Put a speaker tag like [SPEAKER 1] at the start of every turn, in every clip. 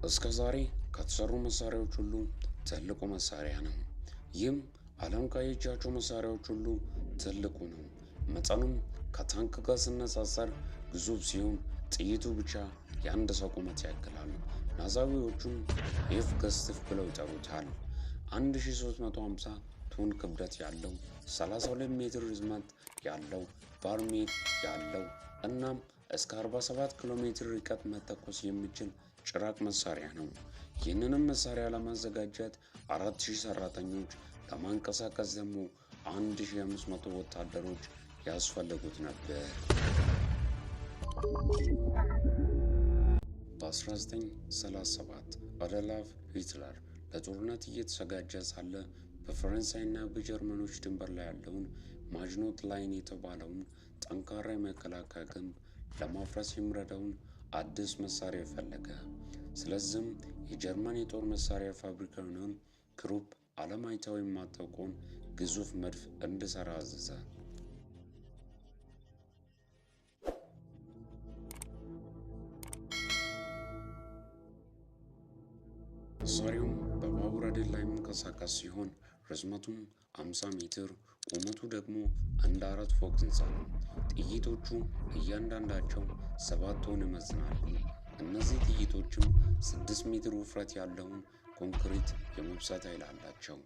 [SPEAKER 1] እስከ ዛሬ ከተሰሩ መሳሪያዎች ሁሉ ትልቁ መሳሪያ ነው። ይህም ዓለም ካየቻቸው መሳሪያዎች ሁሉ ትልቁ ነው። መጠኑም ከታንክ ጋር ሲነጻጸር ግዙፍ ሲሆን ጥይቱ ብቻ የአንድ ሰው ቁመት ያክላል። ናዛዊዎቹም ኤፍ ገስቲፍ ብለው ይጠሩታል። 1350 ቶን ክብደት ያለው 32 ሜትር ርዝመት ያለው ባርሜል ያለው እናም እስከ 47 ኪሎ ሜትር ርቀት መተኮስ የሚችል ጭራቅ መሳሪያ ነው። ይህንንም መሳሪያ ለማዘጋጀት 4000 ሰራተኞች፣ ለማንቀሳቀስ ደግሞ 1500 ወታደሮች ያስፈልጉት ነበር። በ1937 አዶልፍ ሂትለር ለጦርነት እየተዘጋጀ ሳለ በፈረንሳይና በጀርመኖች ድንበር ላይ ያለውን ማጅኖት ላይን የተባለውን ጠንካራ የመከላከያ ግንብ ለማፍረስ የሚረዳውን አዲስ መሳሪያ ፈለገ። ስለዚህም የጀርመን የጦር መሳሪያ ፋብሪካ የሆነውን ክሩፕ ዓለም አይታው የማታውቀውን ግዙፍ መድፍ እንዲሰራ አዘዘ። መሳሪያውም በባቡር ሐዲድ ላይ የሚንቀሳቀስ ሲሆን ርዝመቱም 50 ሜትር፣ ቁመቱ ደግሞ እንደ 4 ፎቅ ህንፃ ነው። ጥይቶቹ እያንዳንዳቸው 7 ቶን ይመዝናሉ። እነዚህ ጥይቶችም 6 ሜትር ውፍረት ያለውን ኮንክሪት የመብሳት ኃይል አላቸው።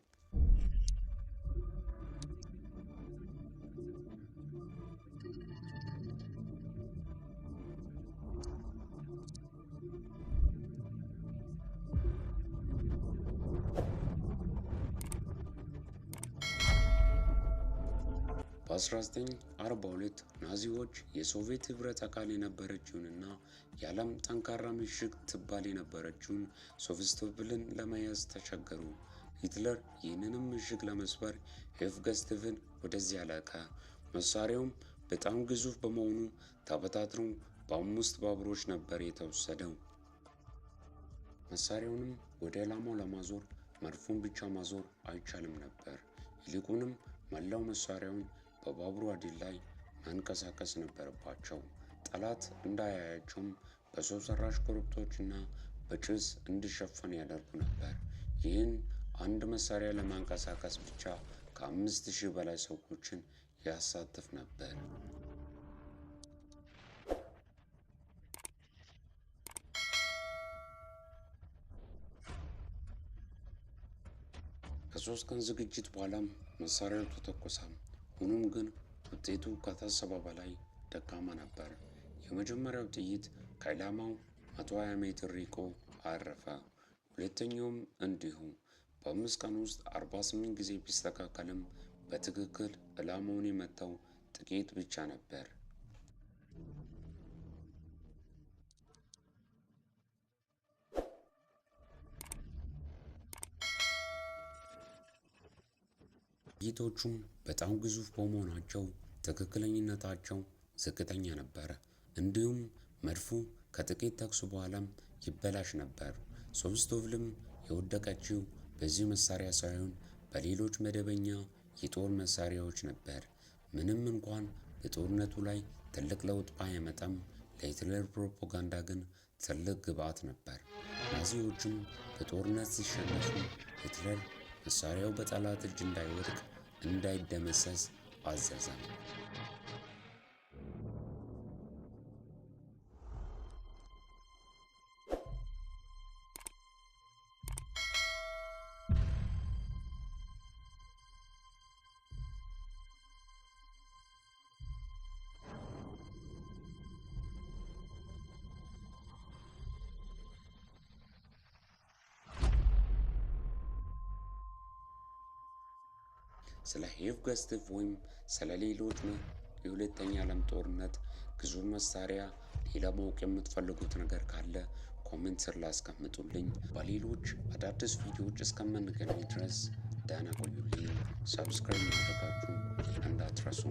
[SPEAKER 1] በ1942 ናዚዎች የሶቪየት ህብረት አካል የነበረችውንና የዓለም ጠንካራ ምሽግ ትባል የነበረችውን ሴቫስቶፖልን ለመያዝ ተቸገሩ። ሂትለር ይህንንም ምሽግ ለመስበር ኤፍ ገስቲፍን ወደዚያ ላከ። መሳሪያውም በጣም ግዙፍ በመሆኑ ተበታትኖ በ5 ባቡሮች ነበር የተወሰደው። መሳሪያውንም ወደ ዓላማው ለማዞር መድፉን ብቻ ማዞር አይቻልም ነበር። ይልቁንም መላው መሳሪያውን በባቡር ሐዲድ ላይ ማንቀሳቀስ ነበረባቸው። ጠላት እንዳያያቸውም በሰው ሰራሽ ኮረብታዎችና በጭስ እንዲሸፈን ያደርጉ ነበር። ይህን አንድ መሳሪያ ለማንቀሳቀስ ብቻ ከ5000 በላይ ሰዎችን ያሳትፍ ነበር። ከ3 ቀን ዝግጅት በኋላም መሳሪያው ተተኮሰ። ሆኖም ግን ውጤቱ ከታሰበው በላይ ደካማ ነበር። የመጀመሪያው ጥይት ከኢላማው 120 ሜትር ርቆ አረፈ። ሁለተኛውም እንዲሁ። በ5 ቀን ውስጥ 48 ጊዜ ቢስተካከልም በትክክል ኢላማውን የመታው ጥቂት ብቻ ነበር። ጥይቶቹም በጣም ግዙፍ በመሆናቸው ትክክለኝነታቸው ዝቅተኛ ነበር። እንዲሁም መድፉ ከጥቂት ተኩስ በኋላም ይበላሽ ነበር። ሴቫስቶፖልም የወደቀችው በዚህ መሳሪያ ሳይሆን በሌሎች መደበኛ የጦር መሳሪያዎች ነበር። ምንም እንኳን በጦርነቱ ላይ ትልቅ ለውጥ ባያመጣም ለሂትለር ፕሮፓጋንዳ ግን ትልቅ ግብዓት ነበር። ናዚዎችም በጦርነት ሲሸነፉ ሂትለር መሳሪያው በጠላት እጅ እንዳይወድቅ እንዳይደመሰስ አዘዘ። ስለ ኤፍ ገስቲፍ ወይም ስለ ሌሎች የሁለተኛ ዓለም ጦርነት ግዙፍ መሳሪያ ሌላ ማወቅ የምትፈልጉት ነገር ካለ ኮሜንት ስር ላይ አስቀምጡልኝ። በሌሎች አዳዲስ ቪዲዮዎች እስከምንገናኝ ድረስ ደህና ቆዩልኝ። ሰብስክራይብ ማድረጋችሁን እንዳትረሱ።